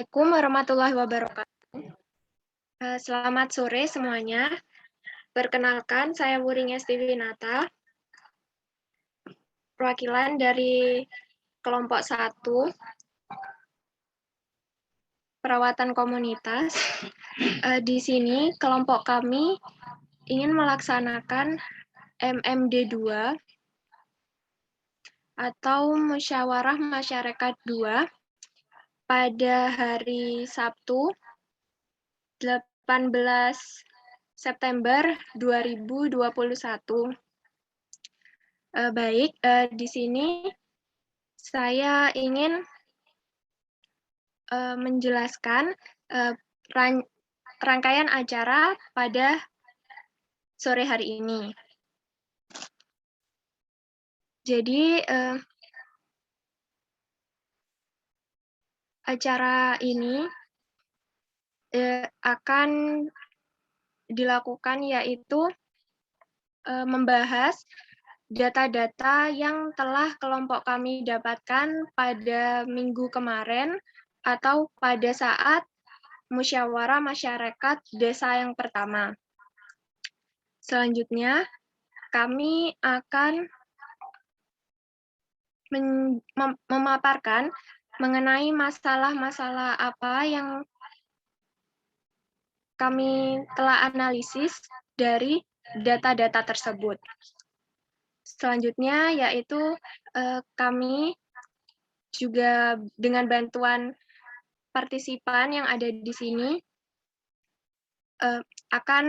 Assalamualaikum warahmatullahi wabarakatuh. Selamat sore semuanya. Perkenalkan, saya Wuring Estiwinata, perwakilan dari kelompok 1, perawatan komunitas. Di sini kelompok kami ingin melaksanakan MMD 2 atau Musyawarah Masyarakat 2 pada hari Sabtu 18 September 2021. Baik, di sini saya ingin menjelaskan rangkaian acara pada sore hari ini. Jadi, acara ini akan dilakukan yaitu membahas data-data yang telah kelompok kami dapatkan pada minggu kemarin atau pada saat musyawarah masyarakat desa yang pertama. Selanjutnya, kami akan memaparkan mengenai masalah-masalah apa yang kami telah analisis dari data-data tersebut. Selanjutnya yaitu kami juga dengan bantuan partisipan yang ada di sini akan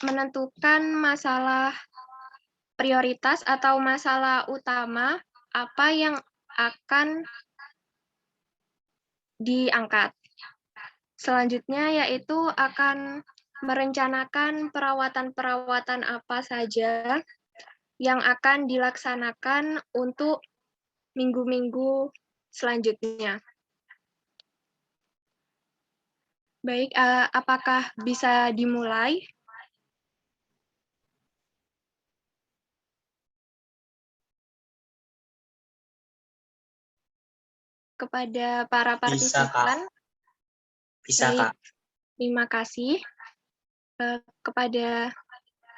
menentukan masalah prioritas atau masalah utama apa yang akan diangkat. Selanjutnya yaitu akan merencanakan perawatan-perawatan apa saja yang akan dilaksanakan untuk minggu-minggu selanjutnya. Baik, apakah bisa dimulai? Kepada para partisipan. Bisa, baik, Kak. Terima kasih. Kepada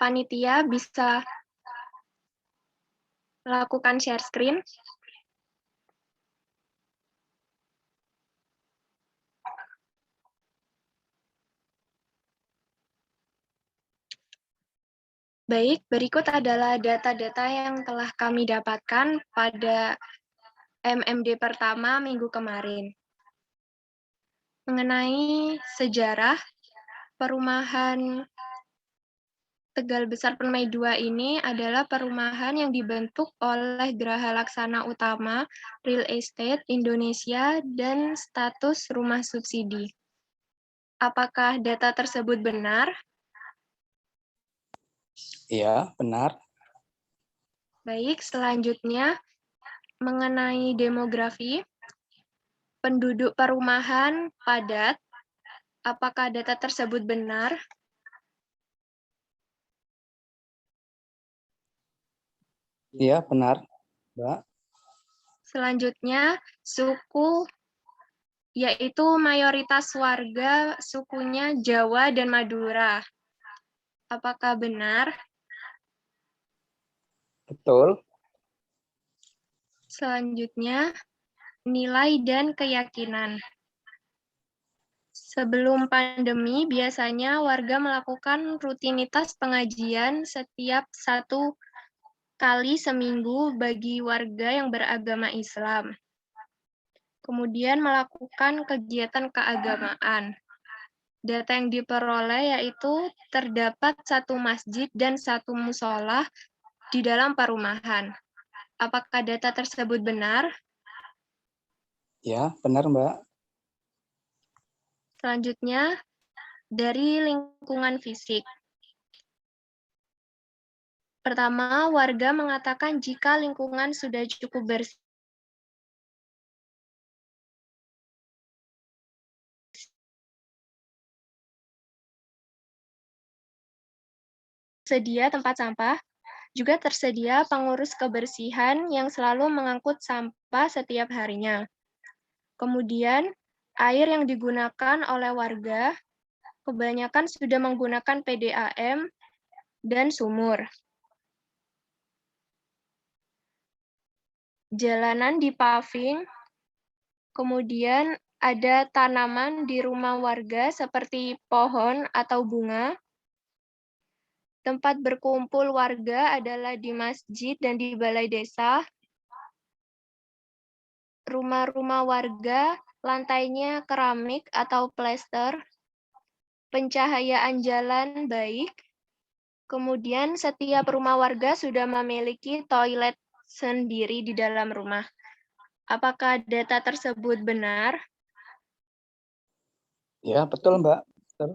panitia bisa lakukan share screen. Baik, berikut adalah data-data yang telah kami dapatkan pada MMD pertama minggu kemarin. Mengenai sejarah perumahan Tegal Besar Permai 2 ini adalah perumahan yang dibentuk oleh Geraha Laksana Utama Real Estate Indonesia dan status rumah subsidi. Apakah data tersebut benar? Iya, benar. Baik, selanjutnya mengenai demografi, penduduk perumahan padat, apakah data tersebut benar? Iya, benar, Mbak. Selanjutnya, suku, yaitu mayoritas warga sukunya Jawa dan Madura. Apakah benar? Betul. Selanjutnya, nilai dan keyakinan. Sebelum pandemi, biasanya warga melakukan rutinitas pengajian setiap 1 kali seminggu bagi warga yang beragama Islam. Kemudian melakukan kegiatan keagamaan. Data yang diperoleh yaitu terdapat 1 masjid dan 1 musola di dalam perumahan. Apakah data tersebut benar? Ya, benar, Mbak. Selanjutnya, dari lingkungan fisik. Pertama, warga mengatakan jika lingkungan sudah cukup bersih, tersedia tempat sampah, juga tersedia pengurus kebersihan yang selalu mengangkut sampah setiap harinya. Kemudian, air yang digunakan oleh warga kebanyakan sudah menggunakan PDAM dan sumur. Jalanan dipaving, kemudian ada tanaman di rumah warga seperti pohon atau bunga. Tempat berkumpul warga adalah di masjid dan di balai desa. Rumah-rumah warga lantainya keramik atau plester. Pencahayaan jalan baik. Kemudian setiap rumah warga sudah memiliki toilet sendiri di dalam rumah. Apakah data tersebut benar? Ya, betul, Mbak. Betul.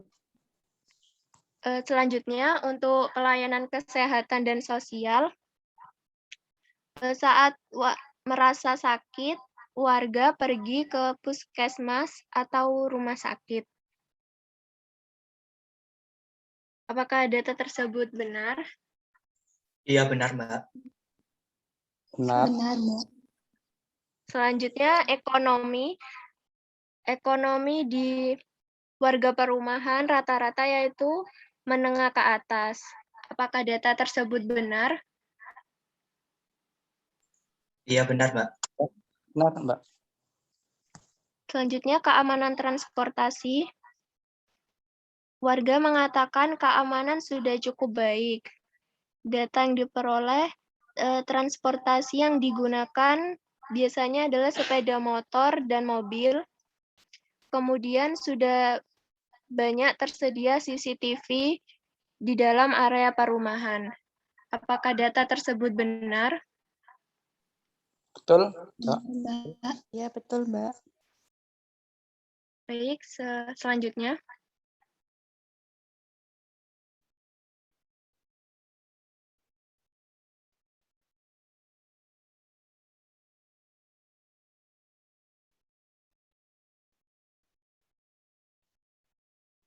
Selanjutnya, untuk pelayanan kesehatan dan sosial, saat merasa sakit, warga pergi ke puskesmas atau rumah sakit. Apakah data tersebut benar? Iya, benar, Mbak. Benar. Benar, Mbak. Selanjutnya, ekonomi. Ekonomi di warga perumahan rata-rata yaitu menengah ke atas. Apakah data tersebut benar? Iya, benar, Mbak. Benar, Mbak. Selanjutnya, keamanan transportasi. Warga mengatakan keamanan sudah cukup baik. Data yang diperoleh, transportasi yang digunakan biasanya adalah sepeda motor dan mobil. Kemudian sudah banyak tersedia CCTV di dalam area perumahan. Apakah data tersebut benar? Betul, Mbak. Mbak. Ya, betul, Mbak. Baik, selanjutnya.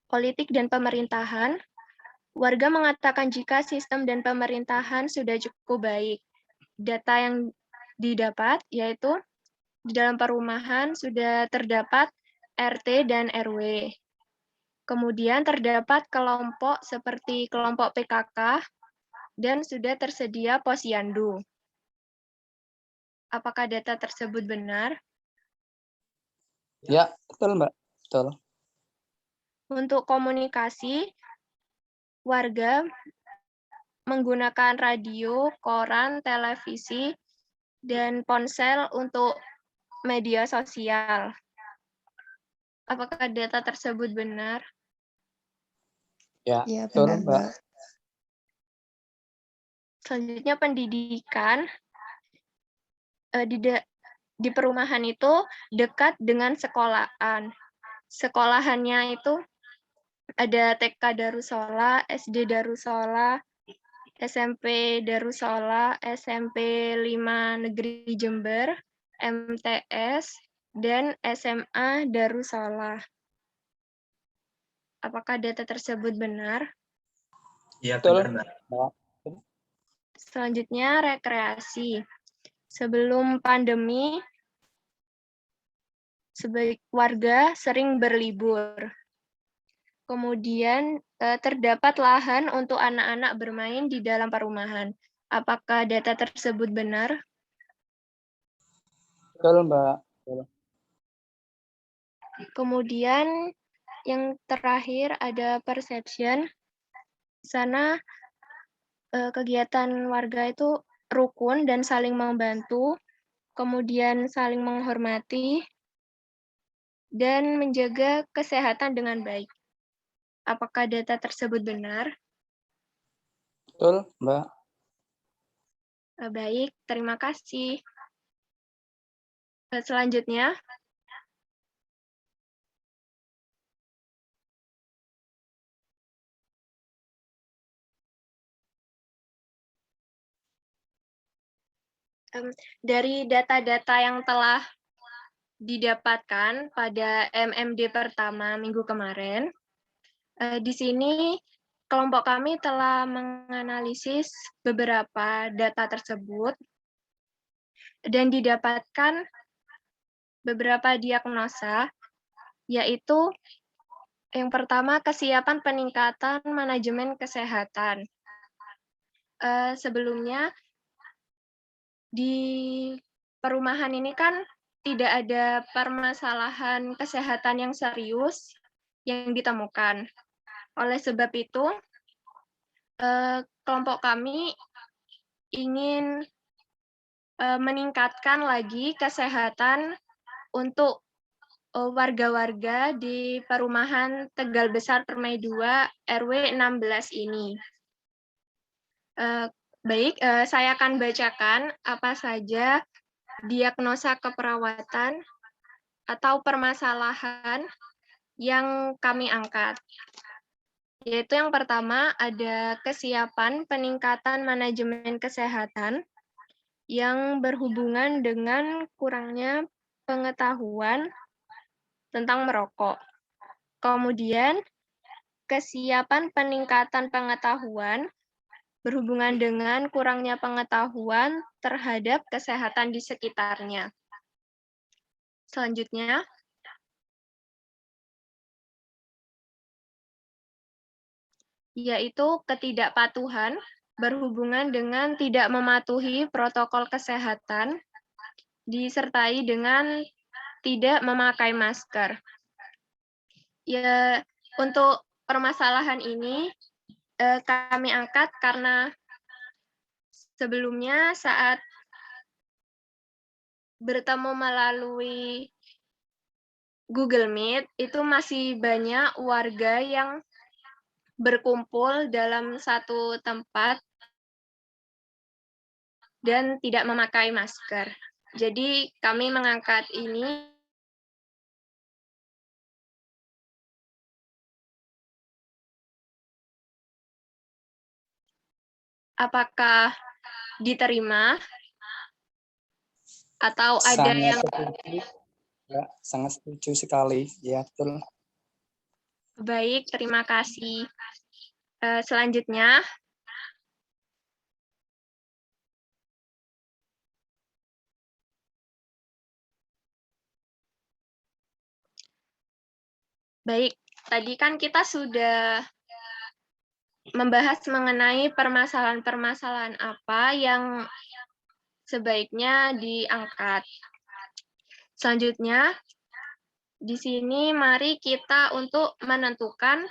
Politik dan pemerintahan. Warga mengatakan jika sistem dan pemerintahan sudah cukup baik. Data yang didapat yaitu di dalam perumahan sudah terdapat RT dan RW. Kemudian terdapat kelompok seperti kelompok PKK dan sudah tersedia posyandu. Apakah data tersebut benar? Ya, betul, Mbak. Betul. Untuk komunikasi, warga menggunakan radio, koran, televisi, dan ponsel untuk media sosial. Apakah data tersebut benar? Ya, Ya, betul, benar, Mbak. Mbak. Selanjutnya pendidikan. Di perumahan itu dekat dengan sekolahan. Sekolahannya itu ada TK Darussola, SD Darussola, SMP Darussola, SMP 5 Negeri Jember, MTS, dan SMA Darussola. Apakah data tersebut benar? Iya, Betul. benar, Mbak. Selanjutnya rekreasi. Sebelum pandemi, warga sering berlibur. Kemudian terdapat lahan untuk anak-anak bermain di dalam perumahan. Apakah data tersebut benar? Betul, Mbak. Betul. Kemudian yang terakhir ada perception. Di sana kegiatan warga itu rukun dan saling membantu, kemudian saling menghormati, dan menjaga kesehatan dengan baik. Apakah data tersebut benar? Betul, Mbak. Baik, terima kasih. Selanjutnya, dari data-data yang telah didapatkan pada MMD pertama minggu kemarin, di sini kelompok kami telah menganalisis beberapa data tersebut dan didapatkan beberapa diagnosa, yaitu yang pertama kesiapan peningkatan manajemen kesehatan. Sebelumnya di perumahan ini kan tidak ada permasalahan kesehatan yang serius yang ditemukan. Oleh sebab itu, kelompok kami ingin meningkatkan lagi kesehatan untuk warga-warga di perumahan Tegal Besar Permai 2 RW 16 ini. Baik, saya akan bacakan apa saja diagnosa keperawatan atau permasalahan yang kami angkat. Yaitu yang pertama ada kesiapan peningkatan manajemen kesehatan yang berhubungan dengan kurangnya pengetahuan tentang merokok. Kemudian, kesiapan peningkatan pengetahuan berhubungan dengan kurangnya pengetahuan terhadap kesehatan di sekitarnya. Selanjutnya, yaitu ketidakpatuhan berhubungan dengan tidak mematuhi protokol kesehatan, disertai dengan tidak memakai masker. Ya, untuk permasalahan ini kami angkat karena sebelumnya saat bertemu melalui Google Meet, itu masih banyak warga yang berkumpul dalam satu tempat dan tidak memakai masker. Jadi kami mengangkat ini apakah diterima atau ada Sangat yang setuju. Ya, sangat setuju sekali. Ya, betul. baik, terima kasih. Selanjutnya, baik, tadi kan kita sudah membahas mengenai permasalahan-permasalahan apa yang sebaiknya diangkat. Selanjutnya, di sini mari kita untuk menentukan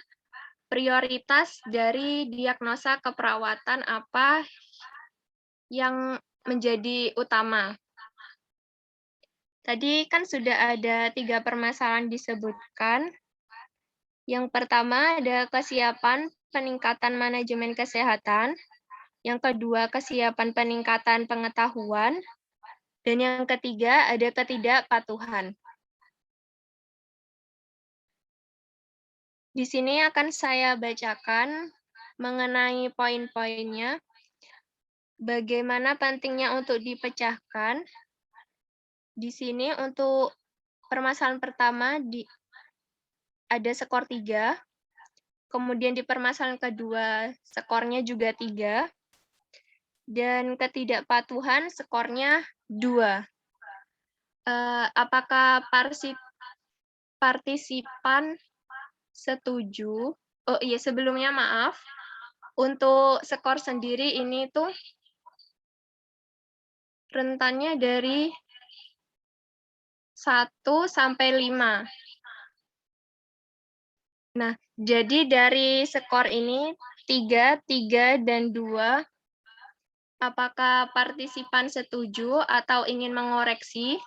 prioritas dari diagnosa keperawatan apa yang menjadi utama. Tadi kan sudah ada 3 permasalahan disebutkan. Yang pertama ada kesiapan peningkatan manajemen kesehatan. Yang kedua, kesiapan peningkatan pengetahuan. Dan yang ketiga, ada ketidakpatuhan. Di sini akan saya bacakan mengenai poin-poinnya. Bagaimana pentingnya untuk dipecahkan. Di sini untuk permasalahan pertama ada skor 3. Kemudian di permasalahan kedua skornya juga 3. Dan ketidakpatuhan skornya 2. Apakah partisipan setuju? Oh iya, sebelumnya maaf. Untuk skor sendiri ini tuh rentannya dari 1 sampai 5. Nah, jadi dari skor ini 3, 3, dan 2, apakah partisipan setuju atau ingin mengoreksi?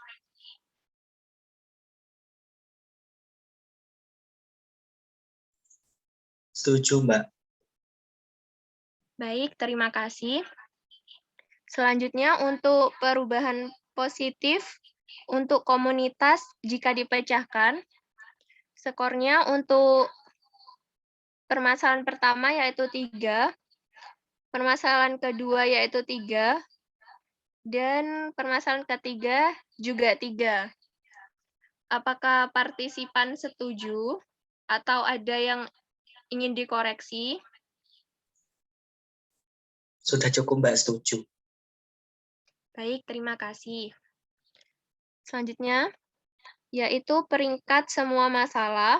Setuju, Mbak. Baik, terima kasih. Selanjutnya untuk perubahan positif untuk komunitas jika dipecahkan. Skornya untuk permasalahan pertama yaitu 3, permasalahan kedua yaitu 3, dan permasalahan ketiga juga 3. Apakah partisipan setuju atau ada yang ingin dikoreksi? Sudah cukup, Mbak, setuju. Baik, terima kasih. Selanjutnya, yaitu peringkat semua masalah.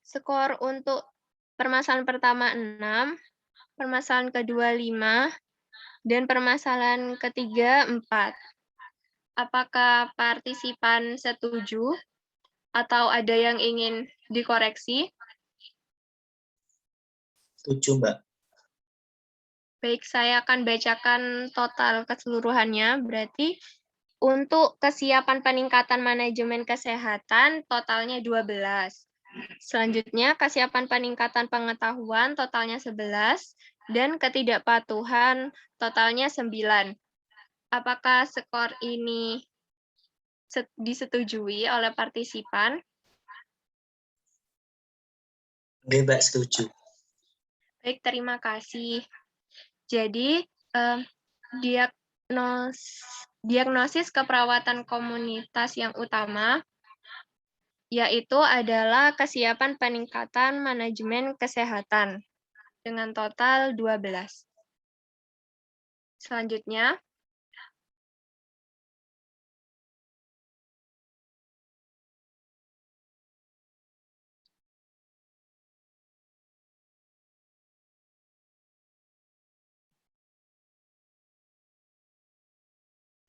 Skor untuk permasalahan pertama 6, permasalahan kedua 5, dan permasalahan ketiga 4. Apakah partisipan setuju atau ada yang ingin dikoreksi? Setuju, Mbak. Baik, saya akan bacakan total keseluruhannya. Berarti untuk kesiapan peningkatan manajemen kesehatan totalnya 12. Selanjutnya, kesiapan peningkatan pengetahuan totalnya 11, dan ketidakpatuhan totalnya 9. Apakah skor ini disetujui oleh partisipan? Oke, Mbak, setuju. Baik, terima kasih. Jadi, diagnosis keperawatan komunitas yang utama yaitu adalah kesiapan peningkatan manajemen kesehatan dengan total 12. Selanjutnya,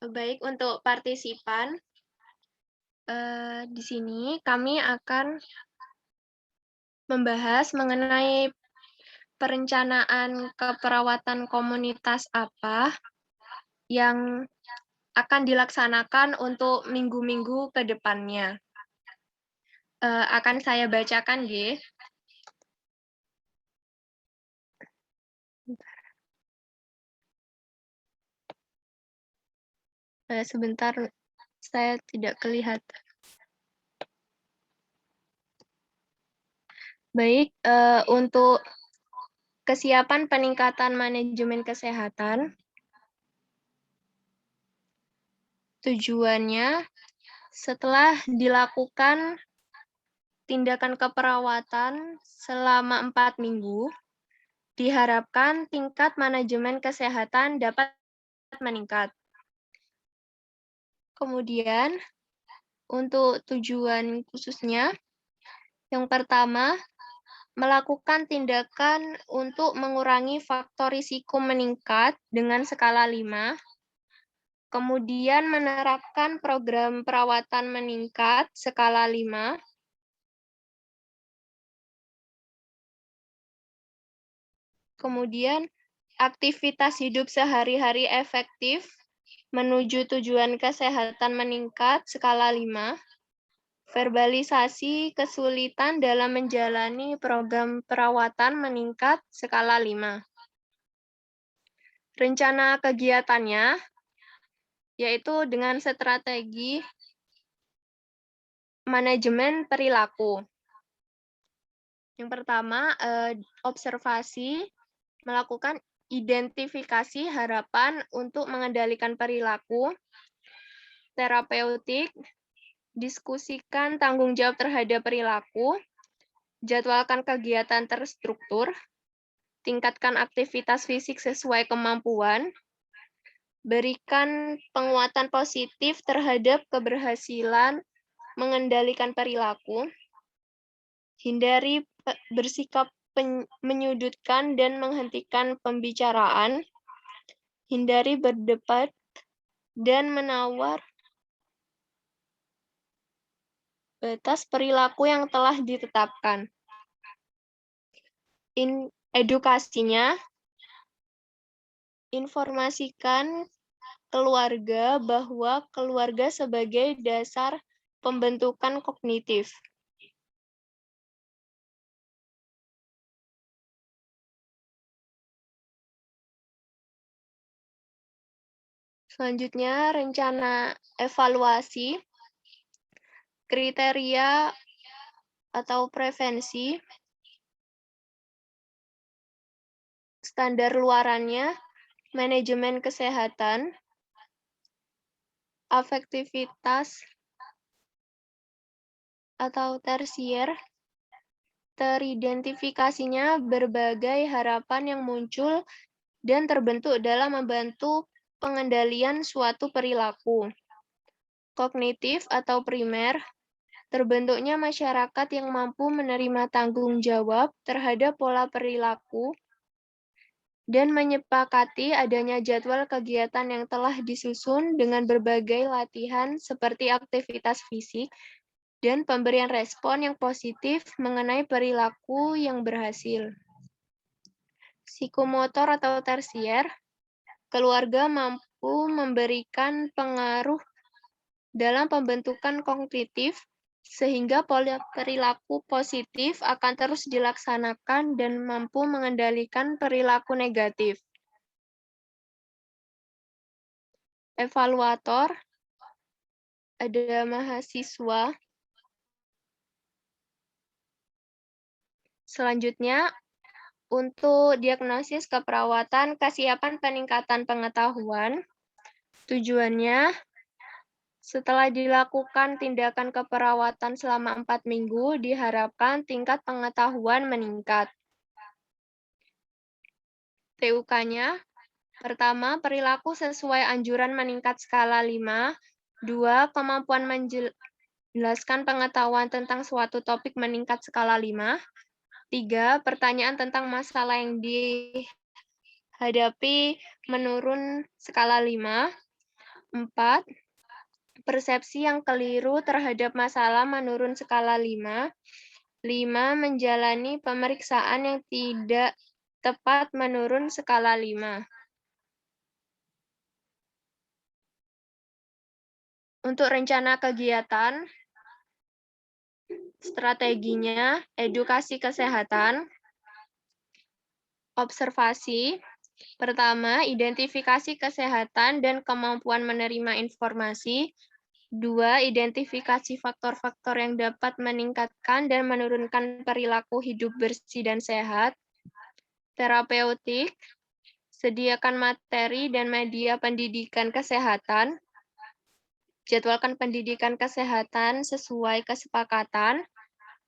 baik untuk partisipan, di sini kami akan membahas mengenai perencanaan keperawatan komunitas apa yang akan dilaksanakan untuk minggu-minggu ke depannya. Akan saya bacakan, G. Sebentar, saya tidak kelihatan. Baik, untuk kesiapan peningkatan manajemen kesehatan, tujuannya setelah dilakukan tindakan keperawatan selama 4 minggu, diharapkan tingkat manajemen kesehatan dapat meningkat. Kemudian, untuk tujuan khususnya, yang pertama, melakukan tindakan untuk mengurangi faktor risiko meningkat dengan skala 5, kemudian menerapkan program perawatan meningkat skala 5, kemudian aktivitas hidup sehari-hari efektif menuju tujuan kesehatan meningkat skala 5, verbalisasi kesulitan dalam menjalani program perawatan meningkat skala 5. Rencana kegiatannya yaitu dengan strategi manajemen perilaku. Yang pertama, observasi, melakukan identifikasi harapan untuk mengendalikan perilaku, terapeutik, diskusikan tanggung jawab terhadap perilaku, jadwalkan kegiatan terstruktur, tingkatkan aktivitas fisik sesuai kemampuan, berikan penguatan positif terhadap keberhasilan mengendalikan perilaku, hindari bersikap menyudutkan dan menghentikan pembicaraan, hindari berdebat, dan menawar batas perilaku yang telah ditetapkan. Edukasinya, informasikan keluarga bahwa keluarga sebagai dasar pembentukan kognitif. Selanjutnya, rencana evaluasi, kriteria atau prevensi, standar luarannya, manajemen kesehatan, afektivitas atau tersier, teridentifikasinya berbagai harapan yang muncul dan terbentuk dalam membantu pengendalian suatu perilaku. Kognitif atau primer, terbentuknya masyarakat yang mampu menerima tanggung jawab terhadap pola perilaku dan menyepakati adanya jadwal kegiatan yang telah disusun dengan berbagai latihan seperti aktivitas fisik dan pemberian respon yang positif mengenai perilaku yang berhasil. Psikomotor atau tersier, keluarga mampu memberikan pengaruh dalam pembentukan kognitif, sehingga pola perilaku positif akan terus dilaksanakan dan mampu mengendalikan perilaku negatif. Evaluator, ada mahasiswa. Selanjutnya, untuk diagnosis keperawatan kesiapan peningkatan pengetahuan, tujuannya setelah dilakukan tindakan keperawatan selama 4 minggu, diharapkan tingkat pengetahuan meningkat. TUK-nya, pertama, perilaku sesuai anjuran meningkat skala 5. 2, kemampuan menjelaskan pengetahuan tentang suatu topik meningkat skala 5. 3, pertanyaan tentang masalah yang dihadapi menurun skala 5. 4, persepsi yang keliru terhadap masalah menurun skala 5. 5, menjalani pemeriksaan yang tidak tepat menurun skala 5. Untuk rencana kegiatan, strateginya edukasi kesehatan, observasi. Pertama, identifikasi kesehatan dan kemampuan menerima informasi. 2, identifikasi faktor-faktor yang dapat meningkatkan dan menurunkan perilaku hidup bersih dan sehat. Terapeutik, sediakan materi dan media pendidikan kesehatan. Jadwalkan pendidikan kesehatan sesuai kesepakatan.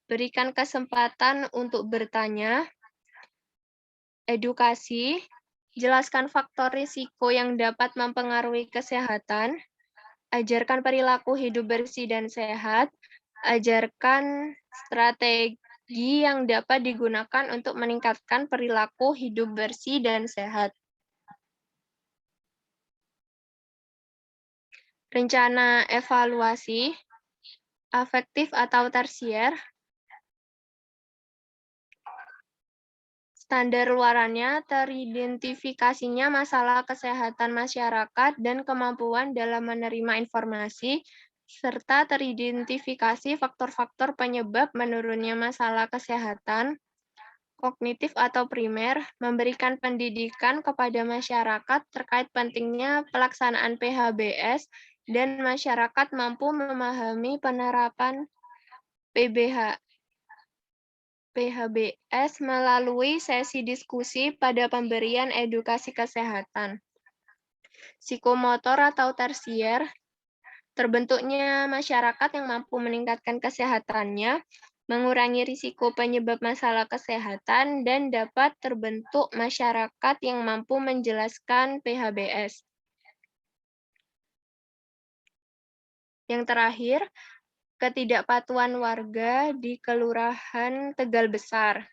Berikan kesempatan untuk bertanya. Edukasi, jelaskan faktor risiko yang dapat mempengaruhi kesehatan. Ajarkan perilaku hidup bersih dan sehat. Ajarkan strategi yang dapat digunakan untuk meningkatkan perilaku hidup bersih dan sehat. Rencana evaluasi, afektif atau tersier. Standar luarannya teridentifikasinya masalah kesehatan masyarakat dan kemampuan dalam menerima informasi, serta teridentifikasi faktor-faktor penyebab menurunnya masalah kesehatan. Kognitif atau primer, memberikan pendidikan kepada masyarakat terkait pentingnya pelaksanaan PHBS dan masyarakat mampu memahami penerapan PHBS melalui sesi diskusi pada pemberian edukasi kesehatan. Psikomotor atau tersier, terbentuknya masyarakat yang mampu meningkatkan kesehatannya, mengurangi risiko penyebab masalah kesehatan, dan dapat terbentuk masyarakat yang mampu menjelaskan PHBS. Yang terakhir, ketidakpatuhan warga di Kelurahan Tegal Besar.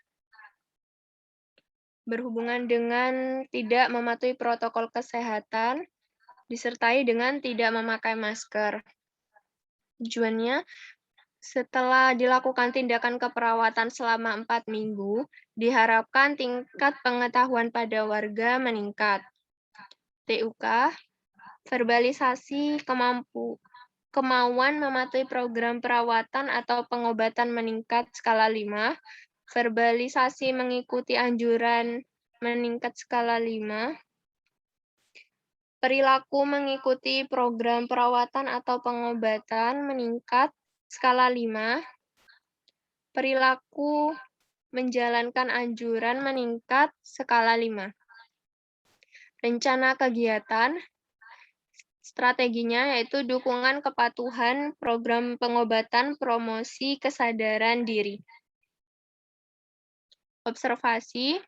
Berhubungan dengan tidak mematuhi protokol kesehatan, disertai dengan tidak memakai masker. Tujuannya, setelah dilakukan tindakan keperawatan selama 4 minggu, diharapkan tingkat pengetahuan pada warga meningkat. TUK, verbalisasi kemauan mematuhi program perawatan atau pengobatan meningkat skala 5, verbalisasi mengikuti anjuran meningkat skala 5, perilaku mengikuti program perawatan atau pengobatan meningkat skala 5, perilaku menjalankan anjuran meningkat skala 5. Rencana kegiatan, strateginya yaitu dukungan kepatuhan, program pengobatan, promosi kesadaran diri. Observasi,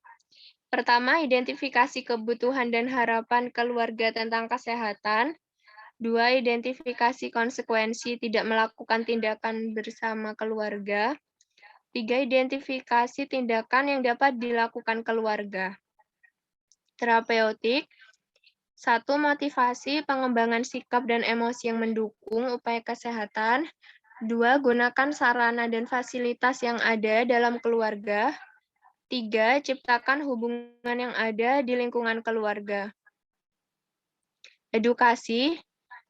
pertama, identifikasi kebutuhan dan harapan keluarga tentang kesehatan. 2. Identifikasi konsekuensi tidak melakukan tindakan bersama keluarga. 3. Identifikasi tindakan yang dapat dilakukan keluarga. Terapeutik. 1. Motivasi pengembangan sikap dan emosi yang mendukung upaya kesehatan. 2. Gunakan sarana dan fasilitas yang ada dalam keluarga. 3. Ciptakan hubungan yang ada di lingkungan keluarga. Edukasi.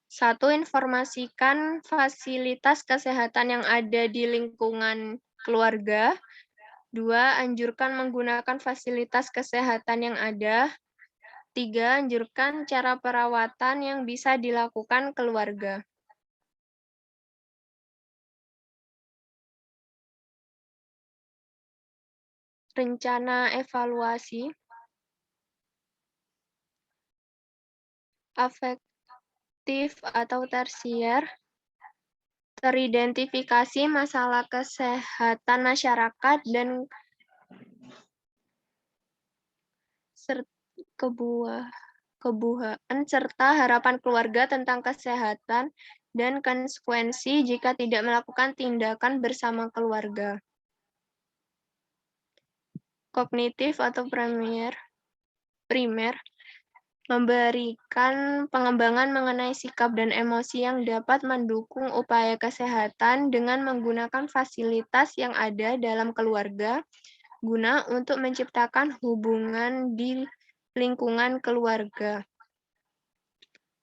1. Informasikan fasilitas kesehatan yang ada di lingkungan keluarga. 2. Anjurkan menggunakan fasilitas kesehatan yang ada. 3. Anjurkan cara perawatan yang bisa dilakukan keluarga. Rencana evaluasi. Afektif atau tersier. Teridentifikasi masalah kesehatan masyarakat dan kebutuhan serta harapan keluarga tentang kesehatan dan konsekuensi jika tidak melakukan tindakan bersama keluarga. Kognitif atau primer memberikan pengembangan mengenai sikap dan emosi yang dapat mendukung upaya kesehatan dengan menggunakan fasilitas yang ada dalam keluarga guna untuk menciptakan hubungan di lingkungan keluarga.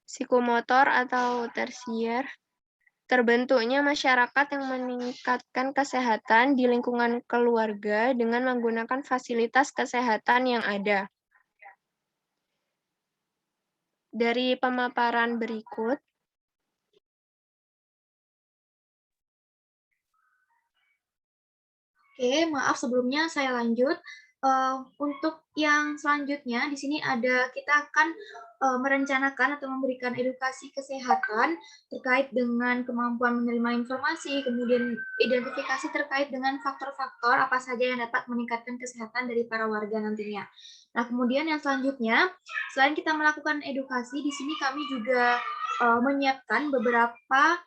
Psikomotor atau tersier, terbentuknya masyarakat yang meningkatkan kesehatan di lingkungan keluarga dengan menggunakan fasilitas kesehatan yang ada. Dari pemaparan berikut, Oke, maaf sebelumnya saya lanjut. Untuk yang selanjutnya di sini kita akan merencanakan atau memberikan edukasi kesehatan terkait dengan kemampuan menerima informasi, kemudian identifikasi terkait dengan faktor-faktor apa saja yang dapat meningkatkan kesehatan dari para warga nantinya. Nah, kemudian yang selanjutnya, selain kita melakukan edukasi, di sini kami juga menyiapkan beberapa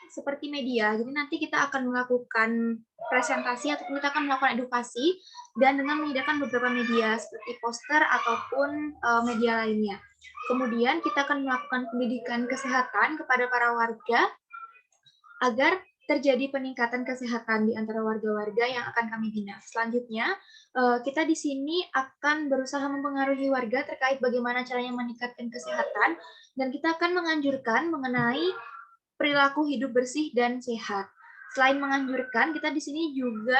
seperti media. Jadi nanti kita akan melakukan presentasi atau kita akan melakukan edukasi dan dengan menyediakan beberapa media seperti poster ataupun media lainnya. Kemudian kita akan melakukan pendidikan kesehatan kepada para warga agar terjadi peningkatan kesehatan di antara warga-warga yang akan kami bina. Selanjutnya, kita di sini akan berusaha mempengaruhi warga terkait bagaimana caranya meningkatkan kesehatan dan kita akan menganjurkan mengenai perilaku hidup bersih dan sehat. Selain menganjurkan, kita di sini juga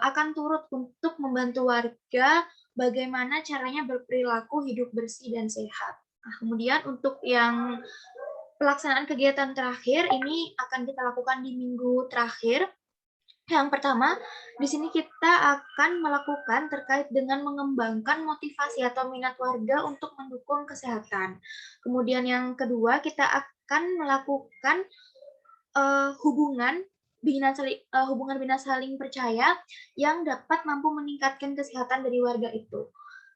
akan turut untuk membantu warga bagaimana caranya berperilaku hidup bersih dan sehat. Nah, kemudian untuk yang pelaksanaan kegiatan terakhir ini akan kita lakukan di minggu terakhir. Yang pertama, di sini kita akan melakukan terkait dengan mengembangkan motivasi atau minat warga untuk mendukung kesehatan. Kemudian yang kedua, kita akan melakukan hubungan bina saling percaya yang dapat mampu meningkatkan kesehatan dari warga itu.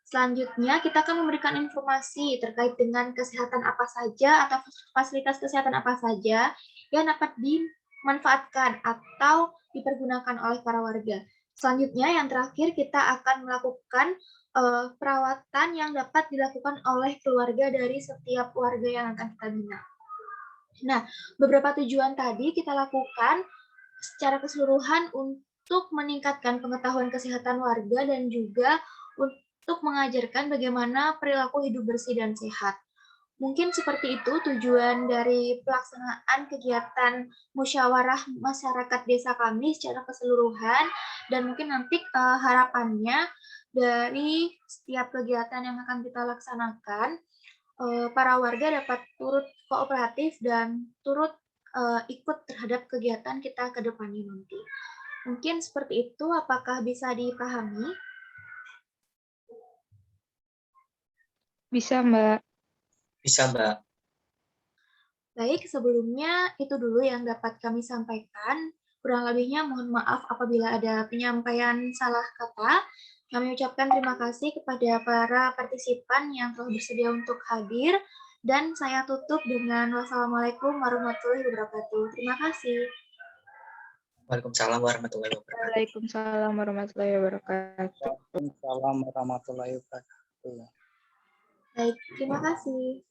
Selanjutnya, kita akan memberikan informasi terkait dengan kesehatan apa saja atau fasilitas kesehatan apa saja yang dapat dimanfaatkan atau dipergunakan oleh para warga. Selanjutnya, yang terakhir kita akan melakukan perawatan yang dapat dilakukan oleh keluarga dari setiap warga yang akan kita bina. Nah, beberapa tujuan tadi kita lakukan secara keseluruhan untuk meningkatkan pengetahuan kesehatan warga dan juga untuk mengajarkan bagaimana perilaku hidup bersih dan sehat. Mungkin seperti itu tujuan dari pelaksanaan kegiatan musyawarah masyarakat desa kami secara keseluruhan, dan mungkin nanti harapannya dari setiap kegiatan yang akan kita laksanakan, para warga dapat turut kooperatif dan turut ikut terhadap kegiatan kita ke depannya nanti. Mungkin seperti itu, apakah bisa dipahami? Bisa, Mbak. Bisa, Mbak. Baik, sebelumnya itu dulu yang dapat kami sampaikan. Kurang lebihnya mohon maaf apabila ada penyampaian salah kata. Kami ucapkan terima kasih kepada para partisipan yang telah bersedia untuk hadir. Dan saya tutup dengan wassalamualaikum warahmatullahi wabarakatuh. Terima kasih. Waalaikumsalam warahmatullahi wabarakatuh. Waalaikumsalam warahmatullahi wabarakatuh. Waalaikumsalam warahmatullahi wabarakatuh. Baik, terima kasih.